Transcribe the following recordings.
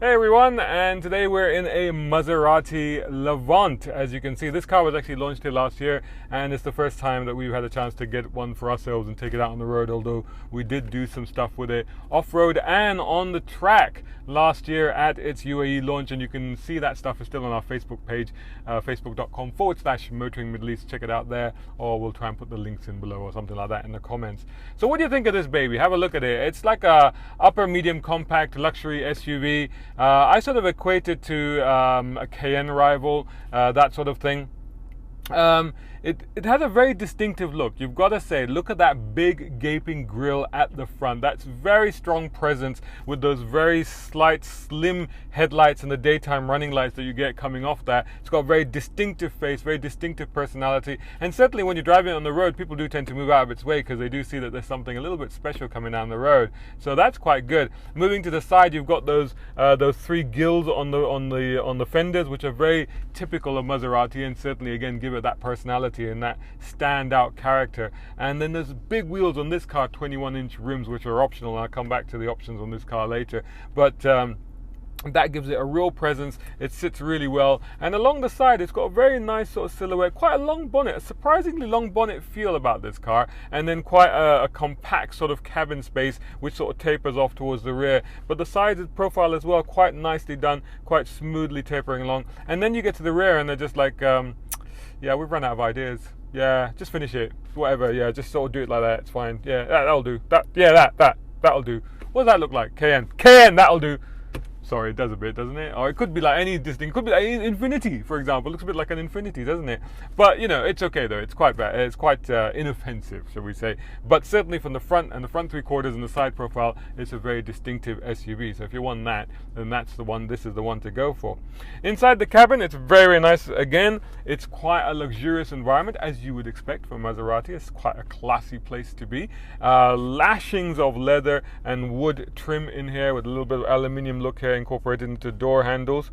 Hey everyone, and today we're in a Maserati Levante. As you can see, this car was actually launched here last year, and it's the first time that we've had a chance to get one for ourselves and take it out on the road, although we did do some stuff with it off-road and on the track last year at its UAE launch, and you can see that stuff is still on our Facebook page, facebook.com/Motoring Middle East. Check it out there, or we'll try and put the links in below or something like that in the comments. So what do you think of this baby? Have a look at it. It's like a upper medium compact luxury SUV. I sort of equate it to a Cayenne rival, that sort of thing. It has a very distinctive look. You've got to say, look at that big gaping grille at the front. That's very strong presence with those very slight slim headlights and the daytime running lights that you get coming off that. It's got a very distinctive face, very distinctive personality, and certainly when you're driving on the road, people do tend to move out of its way because they do see that there's something a little bit special coming down the road. So that's quite good. Moving to the side, you've got those three gills on the fenders, which are very typical of Maserati, and certainly again give it that personality and that standout character. And then there's big wheels on this car, 21-inch rims, which are optional, and I'll come back to the options on this car later, but that gives it a real presence. It sits really well, and along the side it's got a very nice sort of silhouette, quite a long bonnet, a surprisingly long bonnet feel about this car, and then quite a compact sort of cabin space which sort of tapers off towards the rear. But the side profile as well, quite nicely done, quite smoothly tapering along. And then you get to the rear and they're just like, yeah, we've run out of ideas. Yeah, just finish it. Whatever. Yeah, just sort of do it like that. It's fine. Yeah, that'll do. That'll do. What does that look like? Cayenne, that'll do. Sorry, it does a bit, doesn't it? Or it could be like any distinct, could be like Infinity, for example. It looks a bit like an Infinity, doesn't it? But, you know, it's okay though. It's quite bad. It's quite inoffensive, shall we say. But certainly from the front and the front three quarters and the side profile, it's a very distinctive SUV. So if you want that, then that's the one. This is the one to go for. Inside the cabin, it's very nice. Again, it's quite a luxurious environment, as you would expect from Maserati. It's quite a classy place to be. Lashings of leather and wood trim in here with a little bit of aluminium look here, incorporated into door handles,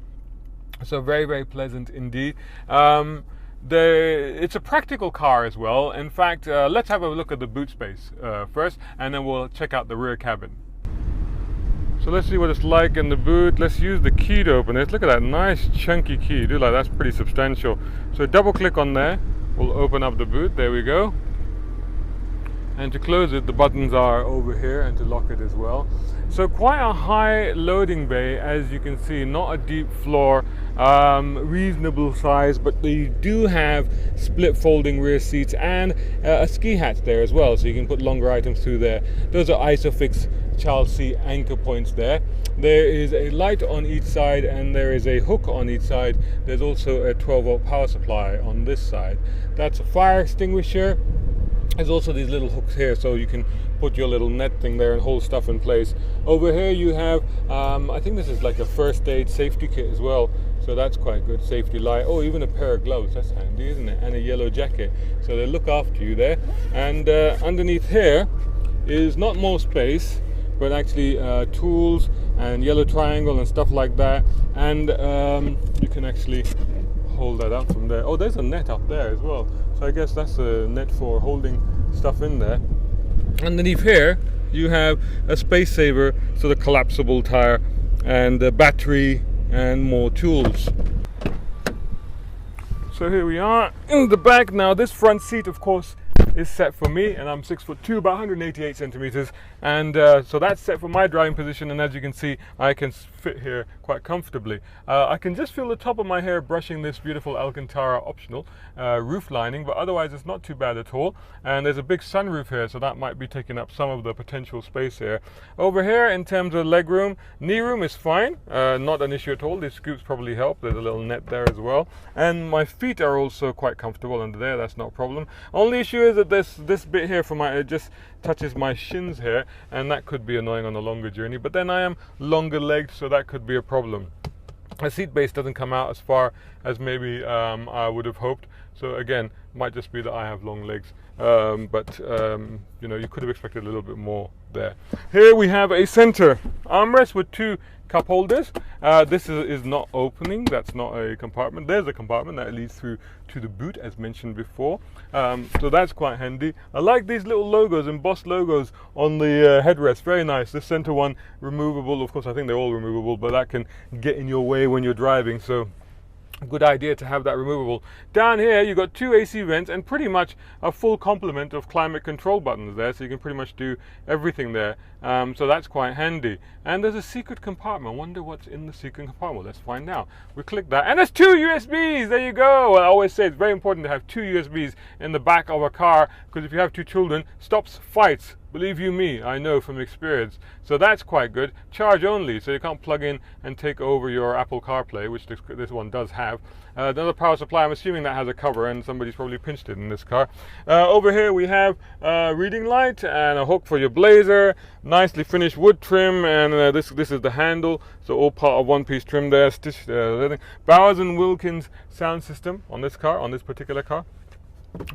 so very pleasant indeed. It's a practical car as well. In fact, let's have a look at the boot space first, and then we'll check out the rear cabin. So let's see what it's like in the boot. Let's use the key to open it. Look at that nice chunky key. Do like that's pretty substantial. So double click on there, we'll open up the boot. There we go. And to close it, the buttons are over here, and to lock it as well. So quite a high loading bay, as you can see, not a deep floor, reasonable size, but they do have split folding rear seats and a ski hatch there as well, so you can put longer items through there. Those are ISOFIX child seat anchor points there. There is a light on each side, and there is a hook on each side. There's also a 12-volt power supply on this side. That's a fire extinguisher. There's also these little hooks here, so you can put your little net thing there and hold stuff in place. Over here you have, I think this is like a first aid safety kit as well, so that's quite good. Safety light, oh, even a pair of gloves, that's handy, isn't it? And a yellow jacket, so they look after you there. And underneath here is not more space, but actually tools and yellow triangle and stuff like that. And you can actually hold that up from there. Oh, there's a net up there as well, so I guess that's a net for holding stuff in there. Underneath here you have a space saver, so the collapsible tire and the battery and more tools. So here we are in the back now. This front seat, of course, is set for me, and I'm 6'2", about 188 centimeters, and so that's set for my driving position. And as you can see, I can fit here quite comfortably. I can just feel the top of my hair brushing this beautiful Alcantara optional roof lining, but otherwise it's not too bad at all. And there's a big sunroof here, so that might be taking up some of the potential space here. Over here, in terms of leg room, knee room is fine, not an issue at all. These scoops probably help. There's a little net there as well, and my feet are also quite comfortable under there. That's not a problem. Only issue is that this bit here from it just touches my shins here, and that could be annoying on a longer journey. But then I am longer legged, so that could be a problem. The seat base doesn't come out as far as maybe I would have hoped. So again, might just be that I have long legs. You know, you could have expected a little bit more there. Here we have a center armrest with two cup holders. This is not opening, that's not a compartment. There's a compartment that leads through to the boot, as mentioned before. So that's quite handy. I like these little logos, embossed logos on the headrest, very nice. This center one removable, of course I think they're all removable, but that can get in your way when you're driving, so good idea to have that removable. Down here you've got two AC vents and pretty much a full complement of climate control buttons there, so you can pretty much do everything there. So that's quite handy. And there's a secret compartment. I wonder what's in the secret compartment. Let's find out. We click that and there's two USBs. There you go. Well, I always say it's very important to have two USBs in the back of a car, because if you have two children, stops fights. Believe you me, I know from experience. So that's quite good. Charge only, so you can't plug in and take over your Apple CarPlay, which this one does have. Another power supply, I'm assuming that has a cover, and somebody's probably pinched it in this car. Over here we have a reading light and a hook for your blazer. Nicely finished wood trim, and this is the handle, so all part of one-piece trim there. Stitched Bowers & Wilkins sound system on this car, on this particular car.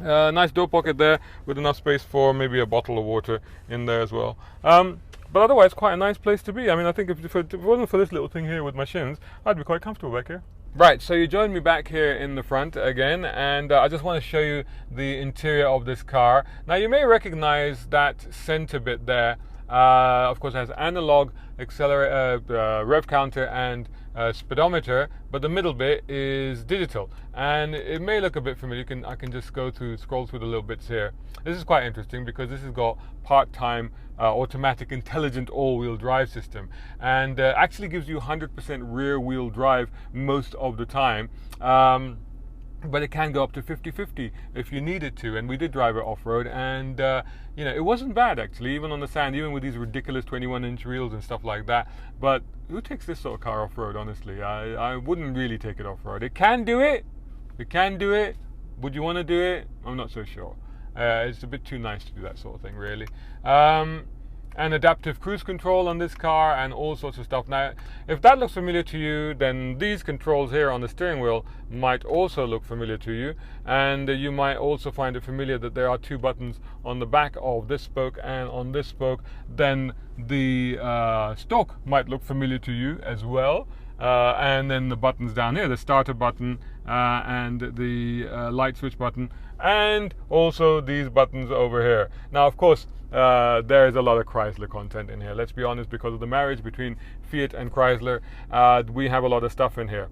Nice door pocket there with enough space for maybe a bottle of water in there as well. But otherwise, quite a nice place to be. I mean, I think if it wasn't for this little thing here with my shins, I'd be quite comfortable back here. Right, so you join me back here in the front again, and I just want to show you the interior of this car. Now, you may recognize that center bit there. Of course, it has analog accelerator, rev counter and speedometer, but the middle bit is digital, and it may look a bit familiar. I can just scroll through the little bits here. This is quite interesting because this has got part-time automatic intelligent all-wheel drive system, and actually gives you 100% rear-wheel drive most of the time. But it can go up to 50-50 if you needed to, and we did drive it off-road, and you know, it wasn't bad actually, even on the sand, even with these ridiculous 21-inch wheels and stuff like that. But who takes this sort of car off-road, honestly? I wouldn't really take it off-road. It can do it. Would you want to do it? I'm not so sure. It's a bit too nice to do that sort of thing, really. And adaptive cruise control on this car and all sorts of stuff. Now, if that looks familiar to you, then these controls here on the steering wheel might also look familiar to you, and you might also find it familiar that there are two buttons on the back of this spoke and on this spoke. Then the stalk might look familiar to you as well. And then the buttons down here, the starter button and the light switch button, and also these buttons over here. Now, of course, there is a lot of Chrysler content in here. Let's be honest, because of the marriage between Fiat and Chrysler, we have a lot of stuff in here.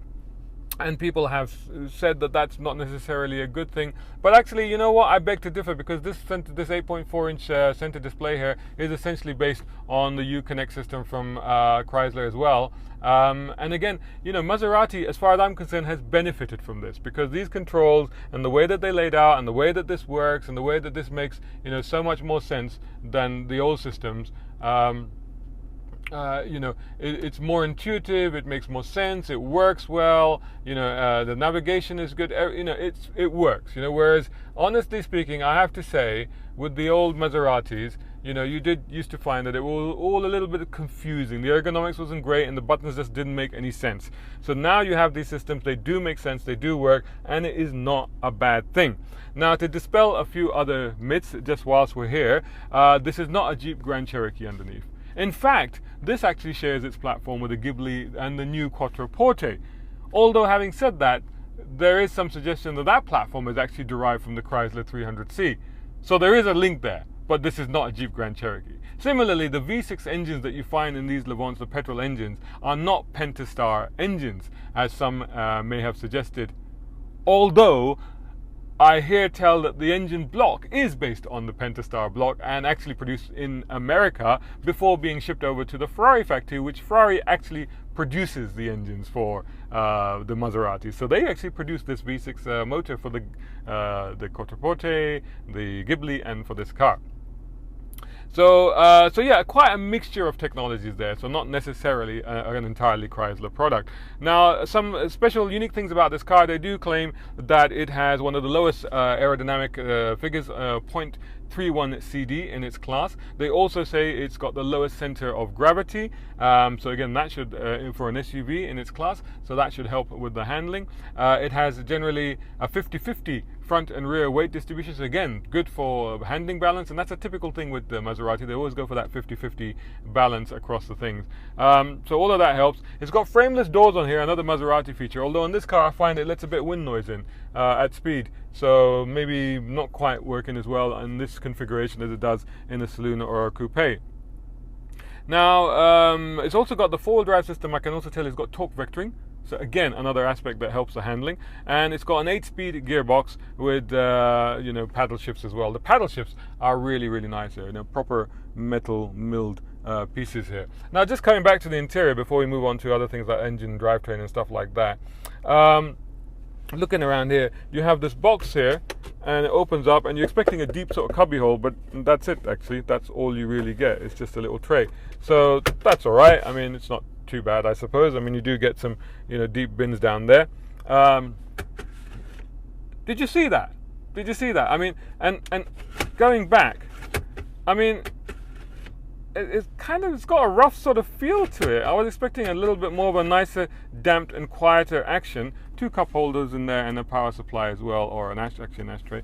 And people have said that that's not necessarily a good thing. But actually, you know what? I beg to differ, because this 8.4-inch center display here is essentially based on the Uconnect system from Chrysler as well. And again, you know, Maserati, as far as I'm concerned, has benefited from this, because these controls and the way that they laid out and the way that this works and the way that this makes, you know, so much more sense than the old systems. You know, it's more intuitive, it makes more sense, it works well, you know, the navigation is good, you know, it works, you know. Whereas, honestly speaking, I have to say, with the old Maseratis, you know, you used to find that it was all a little bit confusing. The ergonomics wasn't great and the buttons just didn't make any sense. So now you have these systems, they do make sense, they do work, and it is not a bad thing. Now, to dispel a few other myths just whilst we're here, this is not a Jeep Grand Cherokee underneath. In fact, this actually shares its platform with the Ghibli and the new Quattroporte. Although, having said that, there is some suggestion that that platform is actually derived from the Chrysler 300C. So there is a link there, but this is not a Jeep Grand Cherokee. Similarly, the V6 engines that you find in these Levants, the petrol engines, are not Pentastar engines, as some may have suggested. Although, I hear tell that the engine block is based on the Pentastar block and actually produced in America before being shipped over to the Ferrari factory, which Ferrari actually produces the engines for the Maserati. So they actually produce this V6 motor for the Quattroporte, the Ghibli, and for this car. So yeah, quite a mixture of technologies there, so not necessarily an entirely Chrysler product. Now, some special unique things about this car, they do claim that it has one of the lowest aerodynamic figures, 3.1 CD in its class. They also say it's got the lowest center of gravity. So again, that should, for an SUV in its class, so that should help with the handling. It has generally a 50-50 front and rear weight distribution, so again, good for handling balance, and that's a typical thing with the Maserati. They always go for that 50-50 balance across the things. So all of that helps. It's got frameless doors on here, another Maserati feature, although in this car I find it lets a bit of wind noise in at speed, so maybe not quite working as well in this configuration as it does in a saloon or a coupe. Now, it's also got the four-wheel drive system. I can also tell it's got torque vectoring. So again, another aspect that helps the handling. And it's got an 8-speed gearbox with, paddle shifts as well. The paddle shifts are really, really nice here. Proper metal milled pieces here. Now, just coming back to the interior before we move on to other things like engine, drivetrain, and stuff like that. Looking around here, you have this box here, and it opens up, and you're expecting a deep sort of cubby hole, but that's it actually. That's all you really get. It's just a little tray. So that's all right. I mean, it's not too bad, I suppose. I mean, you do get some, deep bins down there. Did you see that? Did you see that? I mean, and going back, I mean, it's got a rough sort of feel to it. I was expecting a little bit more of a nicer, damped and quieter action. 2 cup holders in there and a power supply as well, or an ashtray.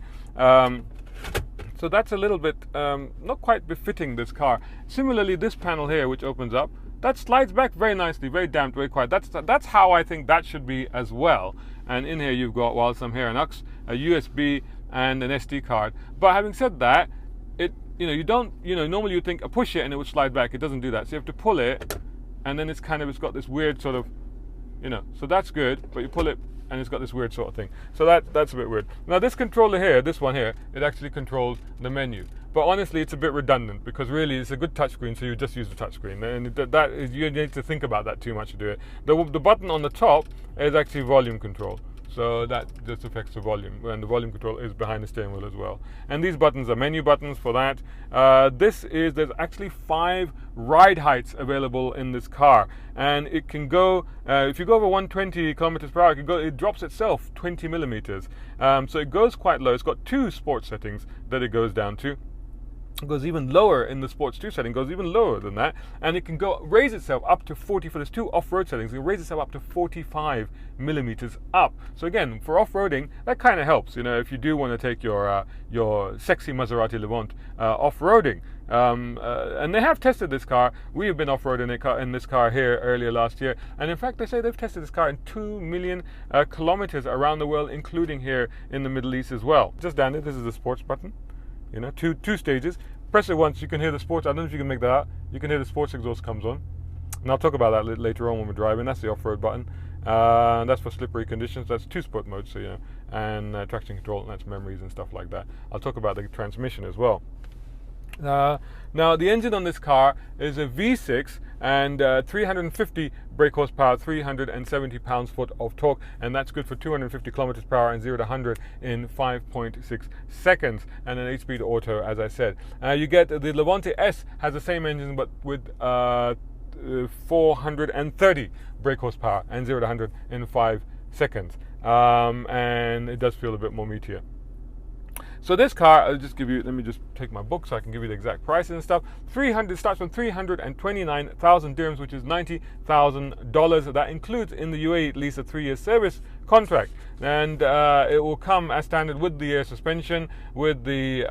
So that's a little bit not quite befitting this car. Similarly, this panel here, which opens up, that slides back very nicely, very damped, very quiet. That's how I think that should be as well. And in here you've got, whilst I'm here, an aux, a USB, and an SD card. But having said that, you don't, normally you think push it and it would slide back. It doesn't do that. So you have to pull it, and then it's got this weird sort of, so that's good, but you pull it and it's got this weird sort of thing. So that's a bit weird. Now this controller here, this one here, it actually controls the menu. But honestly, it's a bit redundant because really it's a good touchscreen, so you just use the touchscreen. And you need to think about that too much to do it. The button on the top is actually volume control. So that just affects the volume, and the volume control is behind the steering wheel as well. And these buttons are menu buttons for that. There's actually 5 ride heights available in this car, and it can go, if you go over 120 kilometers per hour, it drops itself 20 millimeters. So it goes quite low. It's got 2 sports settings that it goes down to. It goes even lower in the Sports 2 setting, goes even lower than that, and it can raise itself up to 40, for there's 2 off-road settings, it can raise itself up to 45 millimeters up. So again, for off-roading, that kind of helps, if you do want to take your sexy Maserati Levante off-roading. And they have tested this car. We have been off-roading in this car here earlier last year, and in fact they say they've tested this car in 2 million kilometers around the world, including here in the Middle East as well. Just down there, this is the sports button. Two stages. Press it once, you can hear the sports. I don't know if you can make that out. You can hear the sports exhaust comes on. And I'll talk about that later on when we're driving. That's the off-road button. That's for slippery conditions. That's 2 sport modes, so and traction control, and that's memories and stuff like that. I'll talk about the transmission as well. Now the engine on this car is a V6 and 350 brake horsepower, 370 pounds-foot of torque, and that's good for 250 kilometers per hour and 0 to 100 in 5.6 seconds, and an 8-speed auto, as I said. You get the Levante S has the same engine but with 430 brake horsepower and 0 to 100 in 5 seconds, and it does feel a bit more meatier. So this car, I'll just give you, let me just take my book so I can give you the exact prices and stuff. Starts from 329,000 dirhams, which is $90,000. That includes in the UAE at least a 3-year service contract. And it will come as standard with the air suspension, with the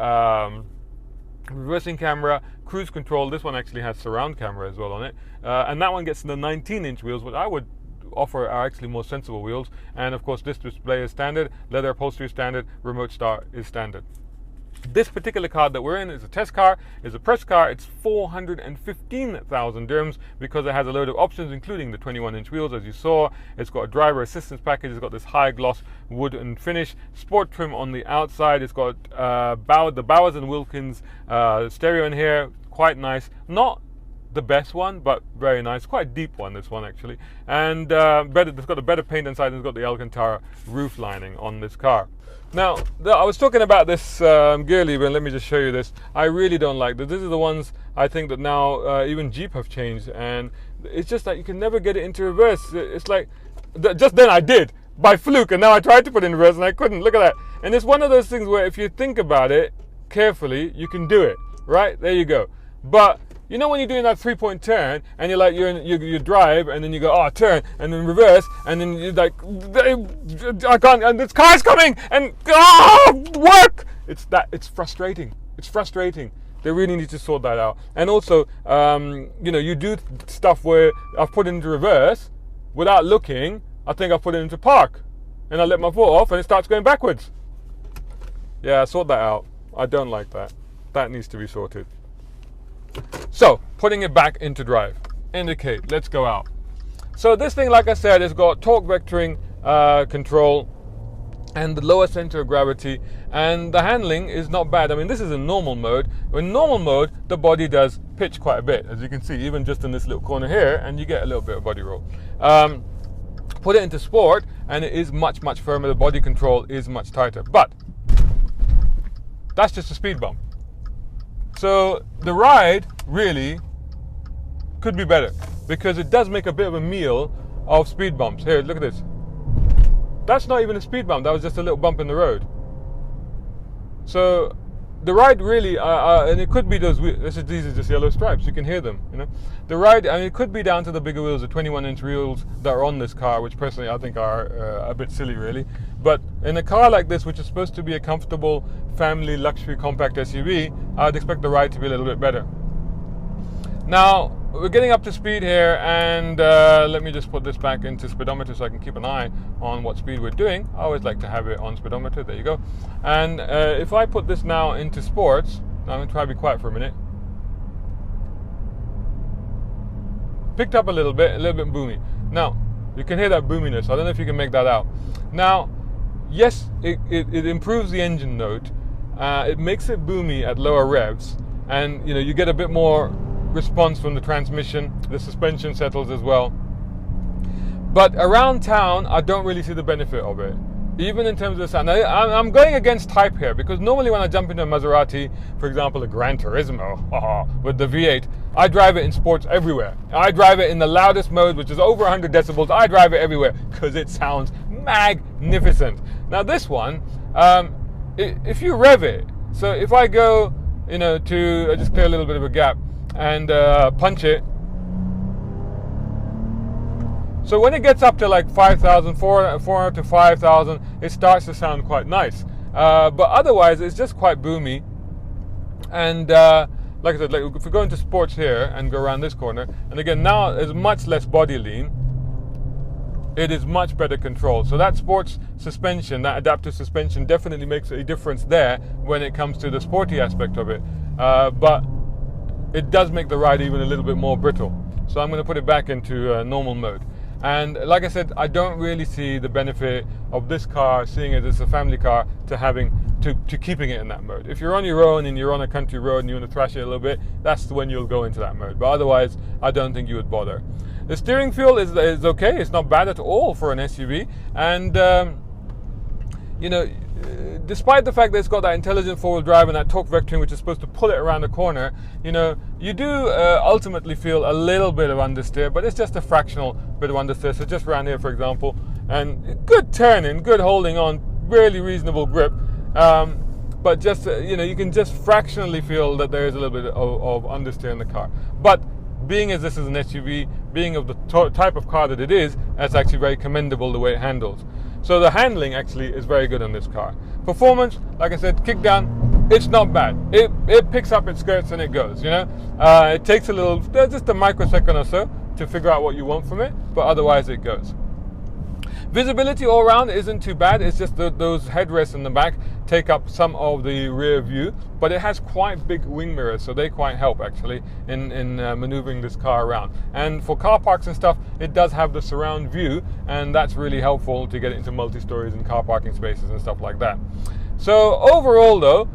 reversing camera, cruise control. This one actually has surround camera as well on it. And that one gets the 19-inch wheels, which I would offer are actually more sensible wheels, and of course this display is standard, leather upholstery is standard, remote start is standard. This particular car that we're in is a test car, is a press car. It's 415,000 dirhams because it has a load of options, including the 21-inch wheels, as you saw. It's got a driver assistance package. It's got this high gloss wooden finish, sport trim on the outside. It's got the Bowers and Wilkins stereo in here, quite nice. Not the best one, but very nice, quite a deep one, this one actually, and it's got a better paint inside, and it's got the Alcantara roof lining on this car. Now I was talking about this gear lever, and let me just show you this. I really don't like this. This is the ones I think that now even Jeep have changed, and it's just like you can never get it into reverse. It's like just then I did by fluke, and now I tried to put it in reverse and I couldn't. Look at that. And it's one of those things where if you think about it, carefully, you can do it, right? There you go. But you know when you're doing that 3-point turn and you're like you drive and then you go, oh, turn, and then reverse, and then you're like, I can't, and this car's coming, and work. It's frustrating. It's frustrating. They really need to sort that out. And also, you do stuff where I've put it into reverse without looking. I think I've put it into park, and I let my foot off, and it starts going backwards. Yeah, sort that out. I don't like that. That needs to be sorted. So, putting it back into drive. Indicate, let's go out. So this thing, like I said, has got torque vectoring control and the lower center of gravity, and the handling is not bad. I mean, this is in normal mode. In normal mode, the body does pitch quite a bit, as you can see, even just in this little corner here, and you get a little bit of body roll. Put it into sport, and it is much, much firmer. The body control is much tighter. But that's just a speed bump. So the ride really could be better, because it does make a bit of a meal of speed bumps. Here, look at this. That's not even a speed bump. That was just a little bump in the road. So the ride really, and it could be these are just yellow stripes. You can hear them, you know. The ride, I mean, it could be down to the bigger wheels, the 21-inch wheels that are on this car, which personally I think are a bit silly, really. But in a car like this, which is supposed to be a comfortable family luxury compact SUV, I'd expect the ride to be a little bit better. Now, we're getting up to speed here, and let me just put this back into speedometer so I can keep an eye on what speed we're doing. I always like to have it on speedometer. There you go. And if I put this now into sports, I'm going to try to be quiet for a minute. Picked up a little bit boomy. Now, you can hear that boominess. I don't know if you can make that out. Now, yes, it improves the engine note. It makes it boomy at lower revs, and you get a bit more response from the transmission. The suspension settles as well. But around town, I don't really see the benefit of it, even in terms of the sound. I'm going against type here, because normally when I jump into a Maserati, for example a Gran Turismo with the V8, I drive it in sports everywhere. I drive it in the loudest mode, which is over 100 decibels. I drive it everywhere because it sounds magnificent. Now this one, if you rev it, so if I go, I just clear a little bit of a gap and punch it. So when it gets up to like 5,000, 400 to 5,000, it starts to sound quite nice. But otherwise, it's just quite boomy. And like I said, if we go into sports here and go around this corner, and again, now there's much less body lean. It is much better controlled. So that sports suspension, that adaptive suspension, definitely makes a difference there when it comes to the sporty aspect of it. But it does make the ride even a little bit more brittle. So I'm going to put it back into normal mode. And like I said, I don't really see the benefit of this car, seeing it as a family car, to keeping it in that mode. If you're on your own and you're on a country road and you want to thrash it a little bit, that's when you'll go into that mode. But otherwise, I don't think you would bother. The steering feel is okay. It's not bad at all for an SUV. And despite the fact that it's got that intelligent four-wheel drive and that torque vectoring, which is supposed to pull it around the corner, you do ultimately feel a little bit of understeer, but it's just a fractional bit of understeer. So just around here, for example, and good turning, good holding on, really reasonable grip. But just, you can just fractionally feel that there is a little bit of understeer in the car. But being as this is an SUV, being of the type of car that it is, that's actually very commendable the way it handles. So the handling actually is very good on this car. Performance, like I said, kick down, it's not bad. It picks up its skirts and it goes, It takes just a microsecond or so to figure out what you want from it, but otherwise it goes. Visibility all around isn't too bad. It's just those headrests in the back take up some of the rear view, but it has quite big wing mirrors, so they quite help actually in maneuvering this car around. And for car parks and stuff, it does have the surround view, and that's really helpful to get it into multi-stories and car parking spaces and stuff like that. So overall though,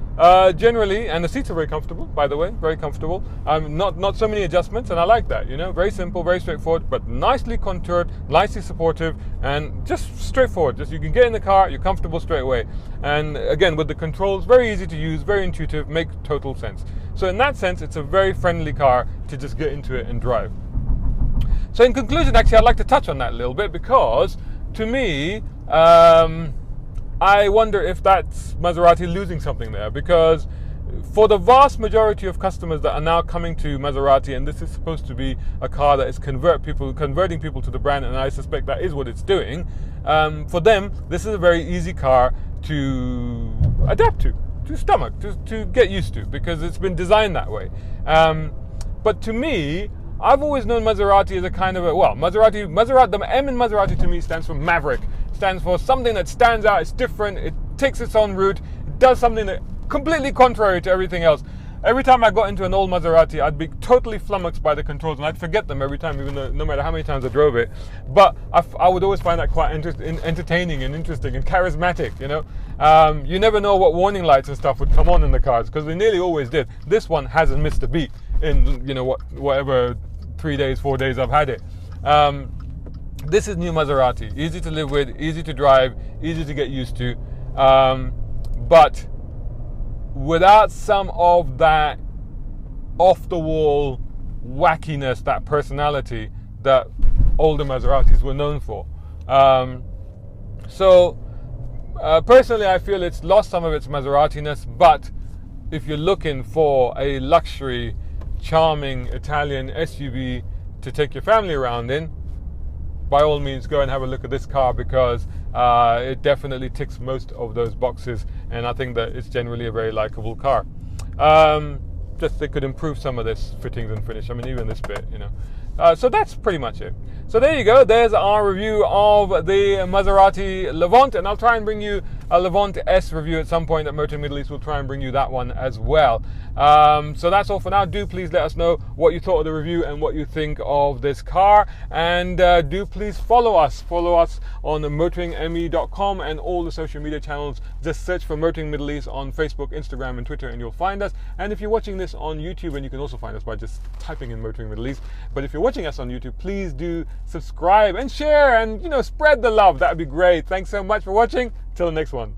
generally, and the seats are very comfortable, by the way, very comfortable. Not so many adjustments, and I like that, very simple, very straightforward, but nicely contoured, nicely supportive, and just straightforward. Just you can get in the car, you're comfortable straight away. And again, with the controls, very easy to use, very intuitive, make total sense. So in that sense, it's a very friendly car to just get into it and drive. So in conclusion, actually, I'd like to touch on that a little bit, because to me, I wonder if that's Maserati losing something there, because for the vast majority of customers that are now coming to Maserati, and this is supposed to be a car that is converting people to the brand, and I suspect that is what it's doing, for them, this is a very easy car to adapt to stomach, to get used to, because it's been designed that way. But to me, I've always known Maserati as a kind of Maserati, the M in Maserati to me stands for maverick. Stands for something that stands out, it's different, it takes its own route, it does something that completely contrary to everything else. Every time I got into an old Maserati, I'd be totally flummoxed by the controls, and I'd forget them every time, even though, no matter how many times I drove it. But I would always find that quite entertaining and interesting and charismatic, you know. You never know what warning lights and stuff would come on in the cars, because they nearly always did. This one hasn't missed a beat in, you know, whatever 3 days, 4 days I've had it. This is new Maserati. Easy to live with, easy to drive, easy to get used to. But without some of that off-the-wall wackiness, that personality that older Maseratis were known for. Personally, I feel it's lost some of its Maseratiness, but if you're looking for a luxury, charming Italian SUV to take your family around in, by all means go and have a look at this car, because it definitely ticks most of those boxes, and I think that it's generally a very likable car. Just they could improve some of this fittings and finish. I mean, even this bit, you know. So that's pretty much it. So there you go. There's our review of the Maserati Levante, and I'll try and bring you a Levante S review at some point at Motoring Middle East. We'll try and bring you that one as well. So that's all for now. Do please let us know what you thought of the review and what you think of this car, and do please follow us on motoringme.com and all the social media channels. Just search for Motoring Middle East on Facebook, Instagram and Twitter, and you'll find us. And if you're watching this on YouTube, and you can also find us by just typing in Motoring Middle East, but if you're watching us on YouTube, please do subscribe and share and, you know, spread the love. That would be great. Thanks so much for watching. Till the next one.